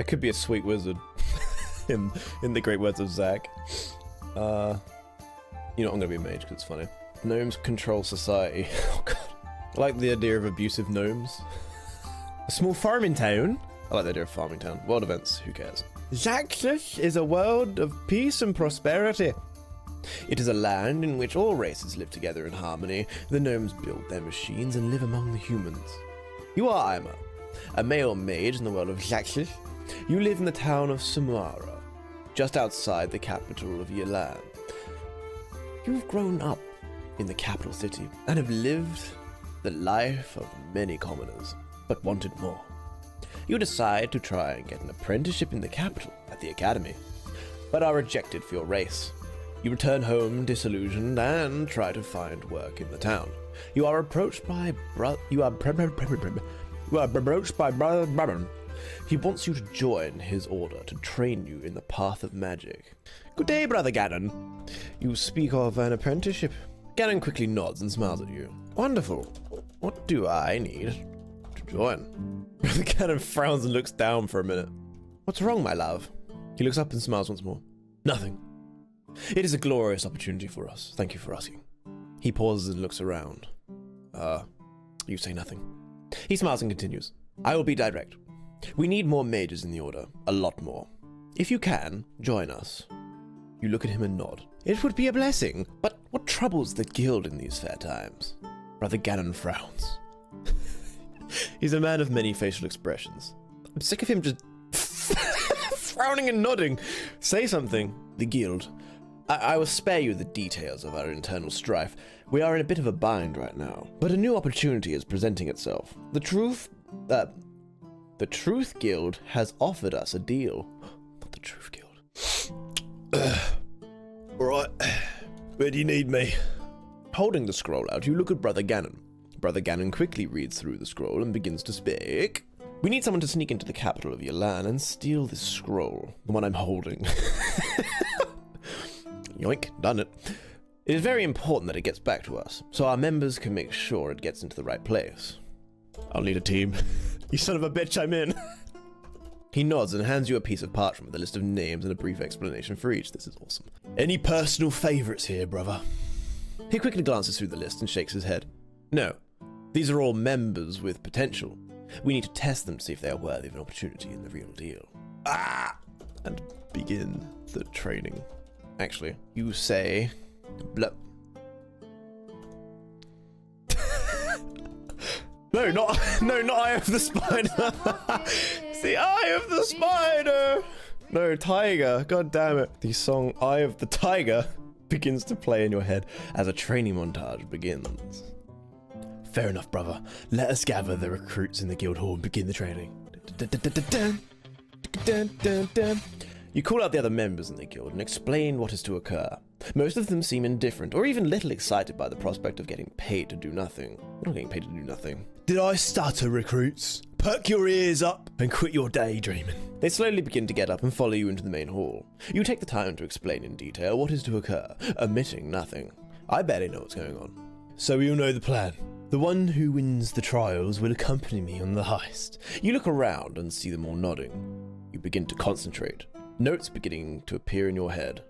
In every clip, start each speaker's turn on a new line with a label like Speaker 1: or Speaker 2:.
Speaker 1: I could be a sweet wizard. in the great words of Zach. You know, I'm gonna be a mage because it's funny. Gnomes control society. Oh god. I like the idea of abusive gnomes. A small farming town. I like the idea of farming town. World events, who cares? Zaxxas is a world of peace and prosperity. It is a land in which all races live together in harmony. The gnomes build their machines and live among the humans. You are Ima, a male mage in the world of Zaxxas. You live in the town of Samara, just outside the capital of Yelan. You've grown up in the capital city and have lived the life of many commoners, but wanted more. You decide to try and get an apprenticeship in the capital at the academy, but are rejected for your race. You return home disillusioned and try to find work in the town. You are approached by Brother Baron. He wants you to join his order to train you in the path of magic. Good day, Brother Ganon. You speak of an apprenticeship. Ganon quickly nods and smiles at you. Wonderful. What do I need to join? Brother Ganon frowns and looks down for a minute. What's wrong, my love? He looks up and smiles once more. Nothing. It is a glorious opportunity for us. Thank you for asking. He pauses and looks around. You say nothing. He smiles and continues. I will be direct. We need more mages in the order. A lot more. If you can, join us. You look at him and nod. It would be a blessing, but what troubles the guild in these fair times? Brother Ganon frowns. He's a man of many facial expressions. I'm sick of him just frowning and nodding. Say something. The guild. I will spare you the details of our internal strife. We are in a bit of a bind right now, but a new opportunity is presenting itself. The Truth Guild has offered us a deal. Not the Truth Guild. Alright, where do you need me? Holding the scroll out, you look at Brother Ganon. Brother Ganon quickly reads through the scroll and begins to speak. We need someone to sneak into the capital of Yelan and steal this scroll, the one I'm holding. Yoink, done it. It is very important that it gets back to us, so our members can make sure it gets into the right place. I'll need a team. You son of a bitch, I'm in. He nods and hands you a piece of parchment with a list of names and a brief explanation for each. This is awesome. Any personal favorites here, brother? He quickly glances through the list and shakes his head. No, these are all members with potential. We need to test them to see if they are worthy of an opportunity in the real deal. And begin the training. Actually, you say... No, not Eye of the Spider. It's the Eye of the Spider. No, Tiger. God damn it. The song Eye of the Tiger begins to play in your head as a training montage begins. Fair enough, brother. Let us gather the recruits in the guild hall and begin the training. You call out the other members in the guild and explain what is to occur. Most of them seem indifferent or even little excited by the prospect of getting paid to do nothing. You're not getting paid to do nothing. Did I stutter, recruits? Perk your ears up and quit your daydreaming. They slowly begin to get up and follow you into the main hall. You take the time to explain in detail what is to occur, omitting nothing. I barely know what's going on. So we all know the plan. The one who wins the trials will accompany me on the heist. You look around and see them all nodding. You begin to concentrate. Notes beginning to appear in your head.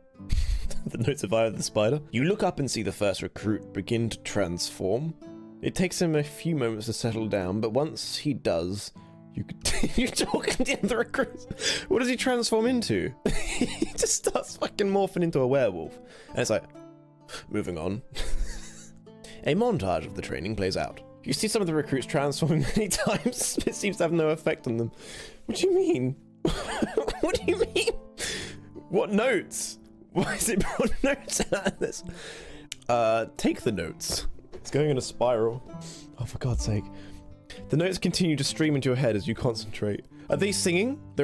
Speaker 1: The notes of Eye of the Spider. You look up and see the first recruit begin to transform. It takes him a few moments to settle down, but once he does, you continue talking to the other recruits. What does he transform into? He just starts fucking morphing into a werewolf. And it's like, moving on. A montage of the training plays out. You see some of the recruits transforming many times. It seems to have no effect on them. What do you mean? What do you mean? What notes? Why is it brought notes out of this? Take the notes. It's going in a spiral. Oh, for God's sake. The notes continue to stream into your head as you concentrate. Are they singing? The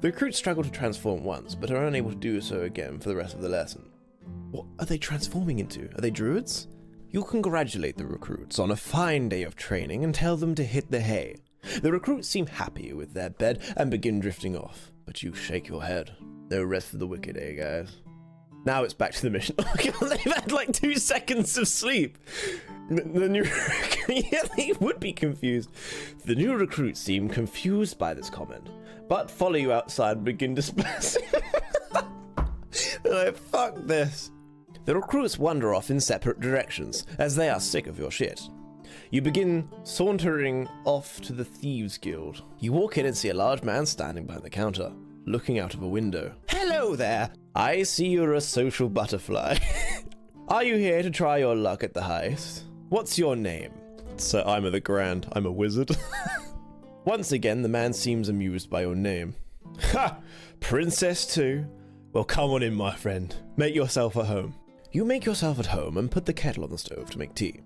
Speaker 1: recruits struggle to transform once, but are unable to do so again for the rest of the lesson. What are they transforming into? Are they druids? You'll congratulate the recruits on a fine day of training and tell them to hit the hay. The recruits seem happy with their bed and begin drifting off, but you shake your head. No rest for the wicked, eh, guys? Now it's back to the mission. Oh my God, they've had like 2 seconds of sleep. The new yeah, they would be confused. The new recruits seem confused by this comment, but follow you outside and begin dispersing. Like, fuck this. The recruits wander off in separate directions, as they are sick of your shit. You begin sauntering off to the Thieves Guild. You walk in and see a large man standing behind the counter, looking out of a window. Hello there! I see you're a social butterfly. Are you here to try your luck at the heist? What's your name? Sir, I'm the Grand. I'm a wizard. Once again, the man seems amused by your name. Ha! Princess too? Well, come on in, my friend. Make yourself at home. You make yourself at home and put the kettle on the stove to make tea.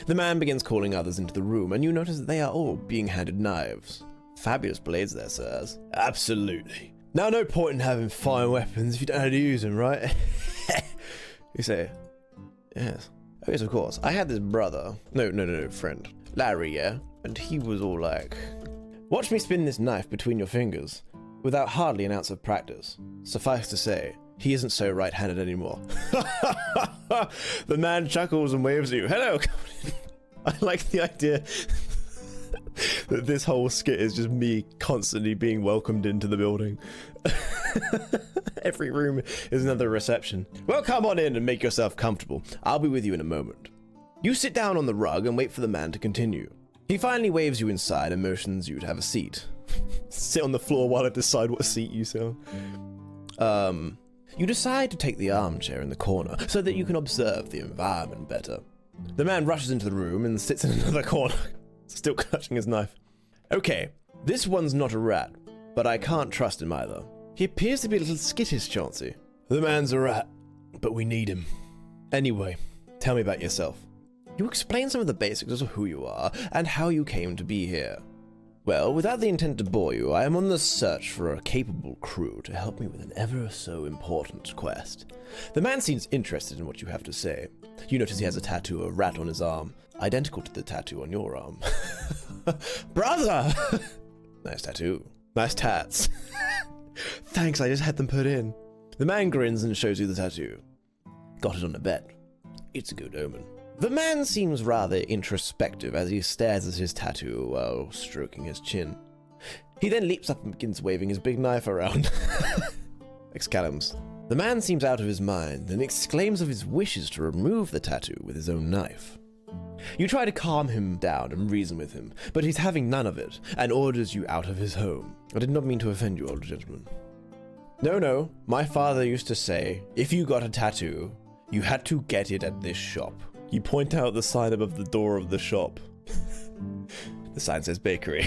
Speaker 1: The man begins calling others into the room, and you notice that they are all being handed knives. Fabulous blades there, sirs. Absolutely. Now, no point in having fine weapons if you don't know how to use them, right? You say, yes. Oh, yes, of course. I had this brother. No, friend. Larry, yeah? And he was all like, watch me spin this knife between your fingers, without hardly an ounce of practice. Suffice to say, he isn't so right-handed anymore. The man chuckles and waves at you. Hello! I like the idea that this whole skit is just me constantly being welcomed into the building. Every room is another reception. Well, come on in and make yourself comfortable. I'll be with you in a moment. You sit down on the rug and wait for the man to continue. He finally waves you inside and motions you to have a seat. Sit on the floor while I decide what seat you sit on. You decide to take the armchair in the corner so that you can observe the environment better. The man rushes into the room and sits in another corner, still clutching his knife. Okay, this one's not a rat, but I can't trust him either. He appears to be a little skittish, Chauncey. The man's a rat, but we need him. Anyway, tell me about yourself. You explain some of the basics of who you are and how you came to be here. Well, without the intent to bore you, I am on the search for a capable crew to help me with an ever so important quest. The man seems interested in what you have to say. You notice he has a tattoo of a rat on his arm, identical to the tattoo on your arm. Brother! Nice tattoo. Nice tats. Thanks, I just had them put in. The man grins and shows you the tattoo. Got it on a bet. It's a good omen. The man seems rather introspective as he stares at his tattoo while stroking his chin. He then leaps up and begins waving his big knife around. Excaliburs. The man seems out of his mind and exclaims of his wishes to remove the tattoo with his own knife. You try to calm him down and reason with him, but he's having none of it and orders you out of his home. I did not mean to offend you, old gentleman. No, my father used to say, if you got a tattoo, you had to get it at this shop. You point out the sign above the door of the shop. The sign says bakery.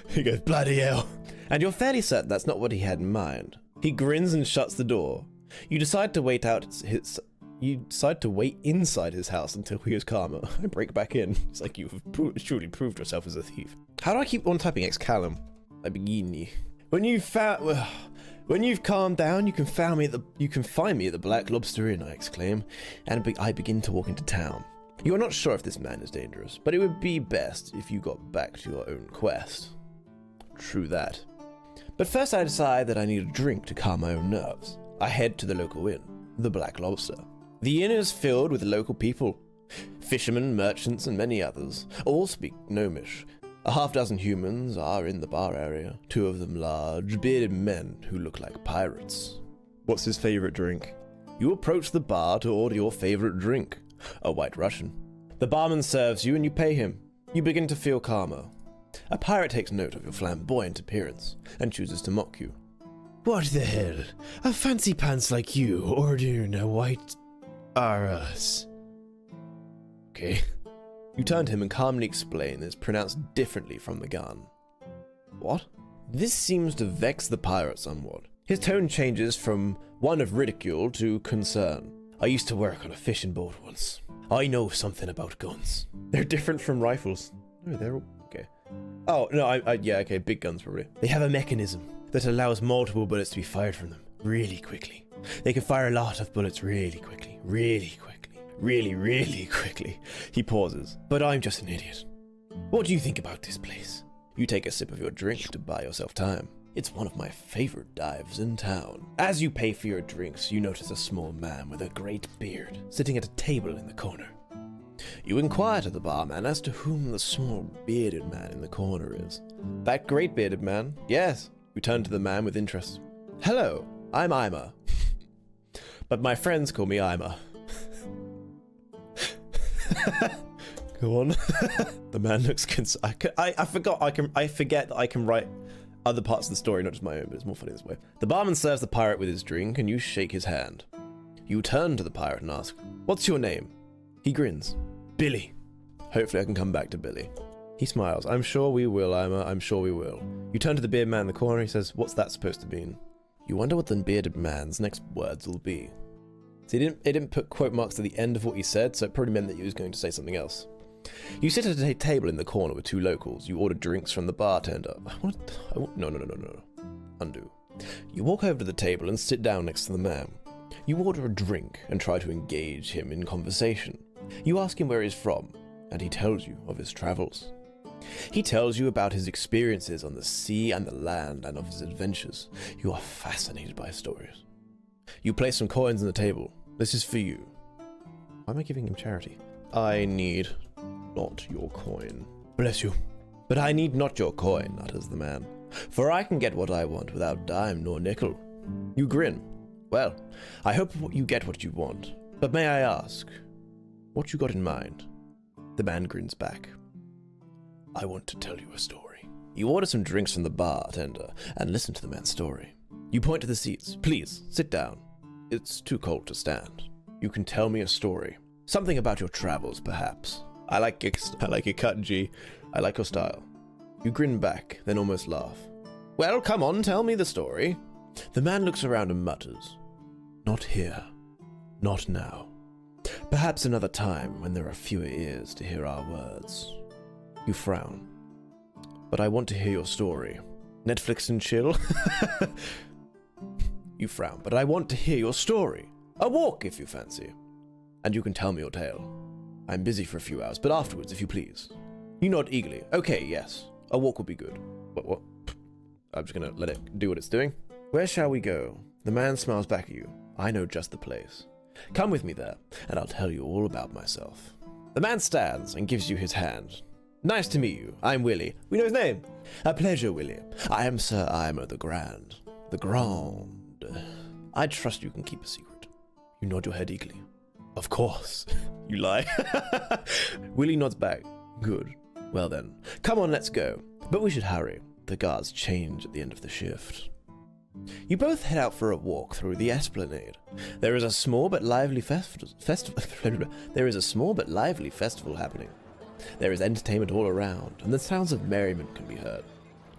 Speaker 1: He goes, bloody hell. And you're fairly certain that's not what he had in mind. He grins and shuts the door. You decide to wait inside his house until he is calmer. I break back in. It's like you've truly proved yourself as a thief. How do I keep on typing Excalibur? I begin. When you've calmed down, you can find me at the Black Lobster Inn, I exclaim, and I begin to walk into town. You are not sure if this man is dangerous, but it would be best if you got back to your own quest. True that. But first I decide that I need a drink to calm my own nerves. I head to the local inn, the Black Lobster. The inn is filled with local people. Fishermen, merchants, and many others. All speak Gnomish. A half-dozen humans are in the bar area, 2 of them large, bearded men who look like pirates. What's his favorite drink? You approach the bar to order your favorite drink, a White Russian. The barman serves you and you pay him. You begin to feel calmer. A pirate takes note of your flamboyant appearance and chooses to mock you. What the hell? A fancy pants like you ordering a white us. Okay. You turn to him and calmly explain that it's pronounced differently from the gun. What? This seems to vex the pirate somewhat. His tone changes from one of ridicule to concern. I used to work on a fishing boat once. I know something about guns. They're different from rifles. No, they're all... okay. Oh, no, yeah, okay, big guns probably. They have a mechanism that allows multiple bullets to be fired from them really quickly. They can fire a lot of bullets really quickly. Really quickly. He pauses. But I'm just an idiot. What do you think about this place? You take a sip of your drink to buy yourself time. It's one of my favorite dives in town. As you pay for your drinks, you notice a small man with a great beard sitting at a table in the corner. You inquire to the barman as to whom the small bearded man in the corner is. That great bearded man? Yes. You turn to the man with interest. Hello, I'm Ima. But my friends call me Ima. Go on. The man looks I forget that I can write other parts of the story, not just my own, but it's more funny this way. The barman serves the pirate with his drink, and you shake his hand. You turn to the pirate and ask, "What's your name?" He grins. Billy. Hopefully I can come back to Billy. He smiles. I'm sure we will, Ima. I'm sure we will. You turn to the bearded man in the corner. He says, "What's that supposed to mean?" You wonder what the bearded man's next words will be. So it didn't put quote marks at the end of what he said, so it probably meant that he was going to say something else. You sit at a table in the corner with two locals. You order drinks from the bartender. No. Undo. You walk over to the table and sit down next to the man. You order a drink and try to engage him in conversation. You ask him where he's from, and he tells you of his travels. He tells you about his experiences on the sea and the land and of his adventures. You are fascinated by his stories. You place some coins on the table. This is for you. Why am I giving him charity? I need not your coin. Bless you. But I need not your coin, utters the man, for I can get what I want without dime nor nickel. You grin. Well, I hope you get what you want, but may I ask, what you got in mind? The man grins back. I want to tell you a story. You order some drinks from the bartender and listen to the man's story. You point to the seats. Please, sit down. It's too cold to stand. You can tell me a story. Something about your travels, perhaps. I like your cut, G. I like your style. You grin back, then almost laugh. Well, come on, tell me the story. The man looks around and mutters. Not here. Not now. Perhaps another time when there are fewer ears to hear our words. You frown. But I want to hear your story. Netflix and chill? You frown. But I want to hear your story. A walk, if you fancy. And you can tell me your tale. I'm busy for a few hours, but afterwards, if you please. You nod eagerly. Okay, yes. A walk would be good. What? I'm just gonna let it do what it's doing. Where shall we go? The man smiles back at you. I know just the place. Come with me there, and I'll tell you all about myself. The man stands and gives you his hand. Nice to meet you. I'm Willie. We know his name. A pleasure, Willie. I am Sir Ima the Grand. The Grand. I trust you can keep a secret. You nod your head eagerly. Of course. You lie. Willie nods back. Good. Well then. Come on, let's go. But we should hurry. The guards change at the end of the shift. You both head out for a walk through the esplanade. There is a small but lively festival happening. There is entertainment all around, and the sounds of merriment can be heard.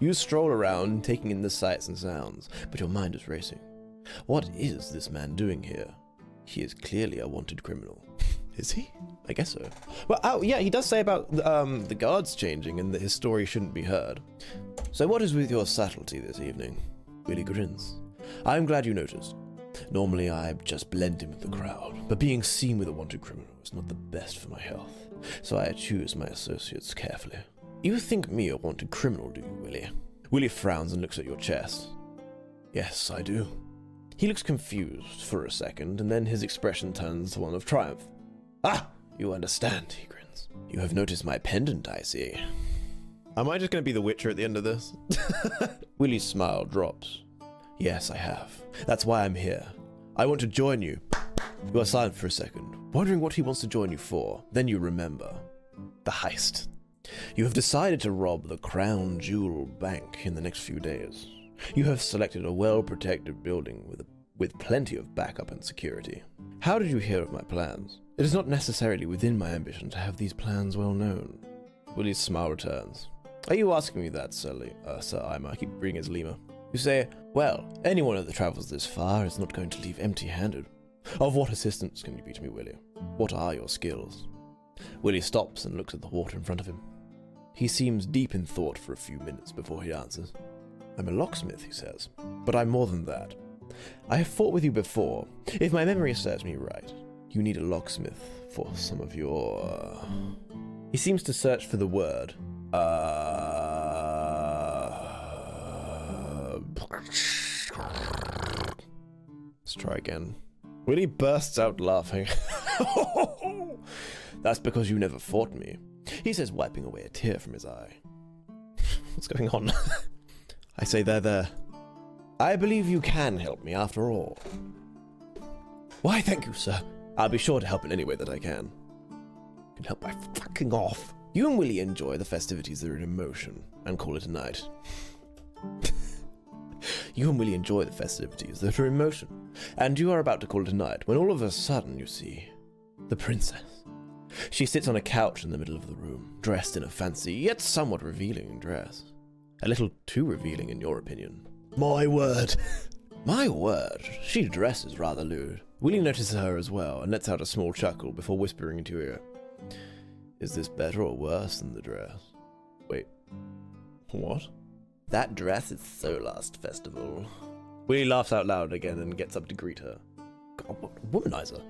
Speaker 1: You stroll around, taking in the sights and sounds, but your mind is racing. What is this man doing here? He is clearly a wanted criminal. Is he? I guess so. Well, yeah, he does say about the guards changing and that his story shouldn't be heard. So what is with your subtlety this evening? Willie grins. I'm glad you noticed. Normally I just blend in with the crowd, but being seen with a wanted criminal is not the best for my health, so I choose my associates carefully. You think me a wanted criminal, do you, Willie? Willie frowns and looks at your chest. Yes, I do. He looks confused for a second, and then his expression turns to one of triumph. Ah, you understand, he grins. You have noticed my pendant, I see. Am I just going to be the Witcher at the end of this? Willie's smile drops. Yes, I have. That's why I'm here. I want to join you. You are silent for a second, wondering what he wants to join you for. Then you remember. The heist. You have decided to rob the Crown Jewel Bank in the next few days. You have selected a well-protected building with plenty of backup and security. How did you hear of my plans? It is not necessarily within my ambition to have these plans well known. Willie's smile returns. Are you asking me that, Sir Ima? I keep reading his lemur. You say, well, anyone that travels this far is not going to leave empty-handed. Of what assistance can you be to me, Willie? What are your skills? Willie stops and looks at the water in front of him. He seems deep in thought for a few minutes before he answers. I'm a locksmith, he says, but I'm more than that. I have fought with you before. If my memory serves me right, you need a locksmith for some of your... He seems to search for the word. Let's try again. Willie bursts out laughing. That's because you never fought me, he says, wiping away a tear from his eye. What's going on? I say there. I believe you can help me after all. Why, thank you, sir. I'll be sure to help in any way that I can. You can help by fucking off. You and Willie enjoy the festivities that are in motion and call it a night. You and Willie enjoy the festivities that are in motion, and you are about to call it a night when all of a sudden you see the princess. She sits on a couch in the middle of the room, dressed in a fancy yet somewhat revealing dress. A little too revealing in your opinion. My word. My word, she dresses rather lewd. Willie notices her as well and lets out a small chuckle before whispering into her ear. Is this better or worse than the dress? Wait, what? That dress is so last festival. Willie laughs out loud again and gets up to greet her. God, what a womanizer.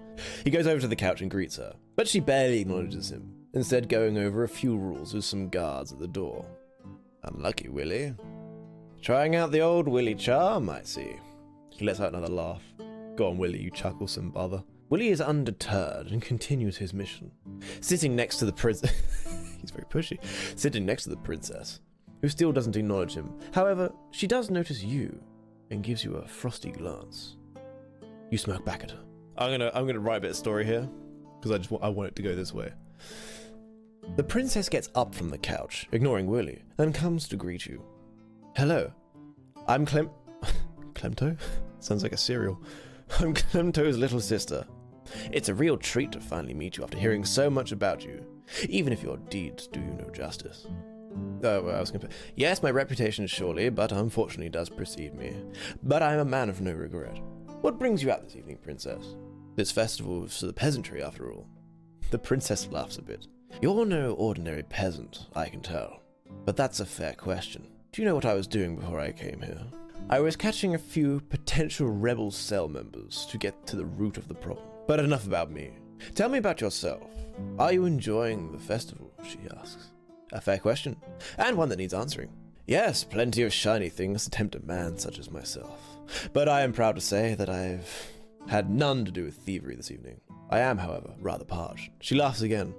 Speaker 1: He goes over to the couch and greets her, but she barely acknowledges him, instead going over a few rules with some guards at the door. Unlucky, Willie. Trying out the old Willie charm, I see. He lets out another laugh. Go on, Willie, you chucklesome bother. Willie is undeterred and continues his mission. Sitting next to the princess... He's very pushy. Sitting next to the princess, who still doesn't acknowledge him. However, she does notice you and gives you a frosty glance. You smirk back at her. I'm gonna write a bit of story here because I want it to go this way. The princess gets up from the couch, ignoring Willie, and comes to greet you. Hello, I'm Clemto? Sounds like a cereal. I'm Clemto's little sister. It's a real treat to finally meet you after hearing so much about you, even if your deeds do you no justice. Yes, my reputation surely, but unfortunately does precede me. But I am a man of no regret. What brings you out this evening, princess? This festival is for the peasantry, after all. The princess laughs a bit. You're no ordinary peasant, I can tell. But that's a fair question. Do you know what I was doing before I came here? I was catching a few potential rebel cell members to get to the root of the problem. But enough about me. Tell me about yourself. Are you enjoying the festival, she asks. A fair question, and one that needs answering. Yes, plenty of shiny things to tempt a man such as myself. But I am proud to say that I've had none to do with thievery this evening. I am, however, rather parched. She laughs again.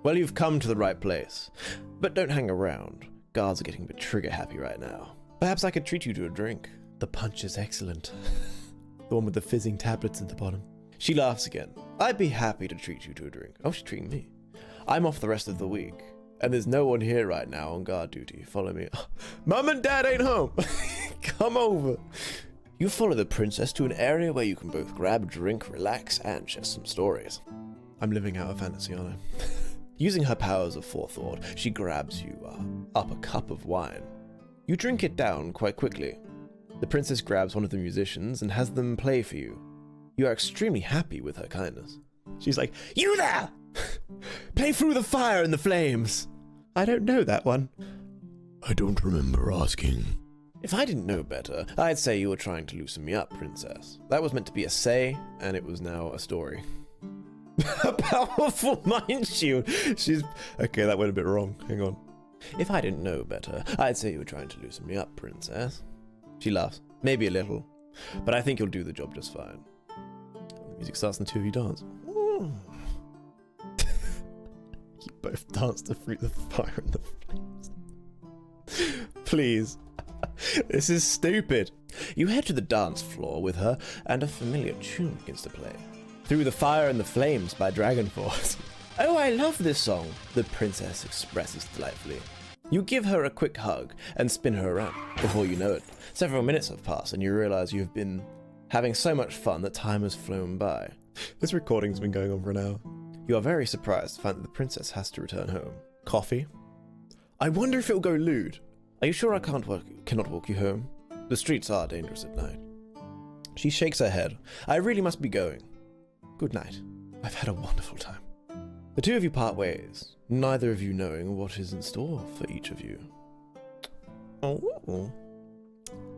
Speaker 1: Well, you've come to the right place. But don't hang around. Guards are getting a bit trigger-happy right now. Perhaps I could treat you to a drink. The punch is excellent. The one with the fizzing tablets at the bottom. She laughs again. I'd be happy to treat you to a drink. Oh, she's treating me. I'm off the rest of the week. And there's no one here right now on guard duty. Follow me. Mum and Dad ain't home. Come over. You follow the princess to an area where you can both grab a drink, relax, and share some stories. I'm living out a fantasy, aren't I? Using her powers of forethought, she grabs you up a cup of wine. You drink it down quite quickly. The princess grabs one of the musicians and has them play for you. You are extremely happy with her kindness. She's like, you there! Play Through the Fire and the Flames. I don't know that one. I don't remember asking. If I didn't know better, I'd say you were trying to loosen me up, princess. That was meant to be a say, and it was now a story. A powerful mind shield. She's... Okay, that went a bit wrong. Hang on. If I didn't know better, I'd say you were trying to loosen me up, princess. She laughs. Maybe a little. But I think you'll do the job just fine. The music starts and the two of you dance. Ooh. You both dance to Through the Fire and the Flames. Please. This is stupid. You head to the dance floor with her, and a familiar tune begins to play. Through the Fire and the Flames by Dragon Force. Oh, I love this song, the princess expresses delightfully. You give her a quick hug and spin her around. Before you know it, several minutes have passed and you realize you've been having so much fun that time has flown by. This recording's been going on for an hour. You are very surprised to find that the princess has to return home. Coffee? I wonder if it'll go lewd. Are you sure I cannot walk you home? The streets are dangerous at night. She shakes her head. I really must be going. Good night. I've had a wonderful time. The two of you part ways, neither of you knowing what is in store for each of you. Oh,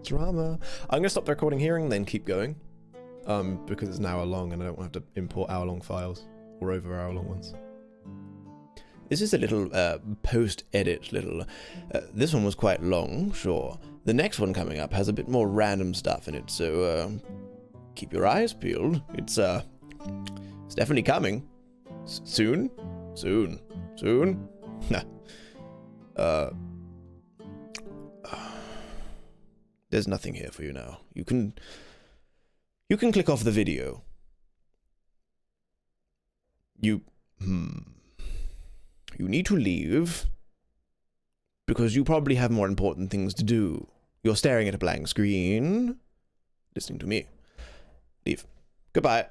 Speaker 1: drama. I'm going to stop the recording here and then keep going. Because it's an hour long and I don't want to have to import hour-long files or over hour-long ones. This is a little post-edit little... this one was quite long, sure. The next one coming up has a bit more random stuff in it, so keep your eyes peeled. It's definitely coming. Soon. Soon. Soon? There's nothing here for you now. You can click off the video. You need to leave because you probably have more important things to do. You're staring at a blank screen, listening to me. Leave. Goodbye.